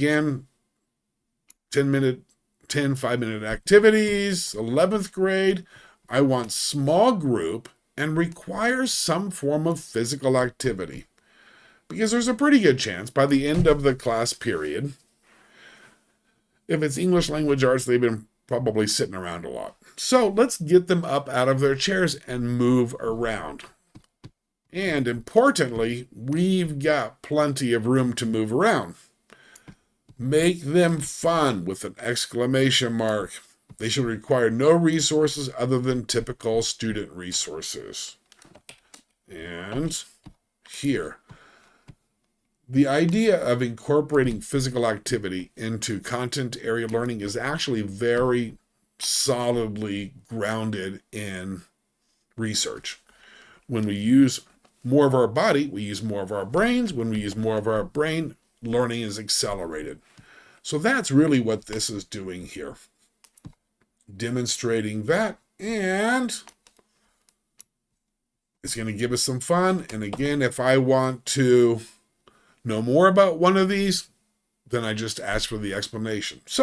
Again, 5-minute activities. 11th grade, I want small group and requires some form of physical activity. Because there's a pretty good chance by the end of the class period, if it's English language arts, they've been probably sitting around a lot. So let's get them up out of their chairs and move around. And importantly, we've got plenty of room to move around. Make them fun with an exclamation mark. They should require no resources other than typical student resources. And here, the idea of incorporating physical activity into content area learning is actually very solidly grounded in research. When we use more of our body, we use more of our brains. When we use more of our brain, learning is accelerated. So that's really what this is doing here. Demonstrating that, and it's going to give us some fun. And again, if I want to know more about one of these, then I just ask for the explanation. So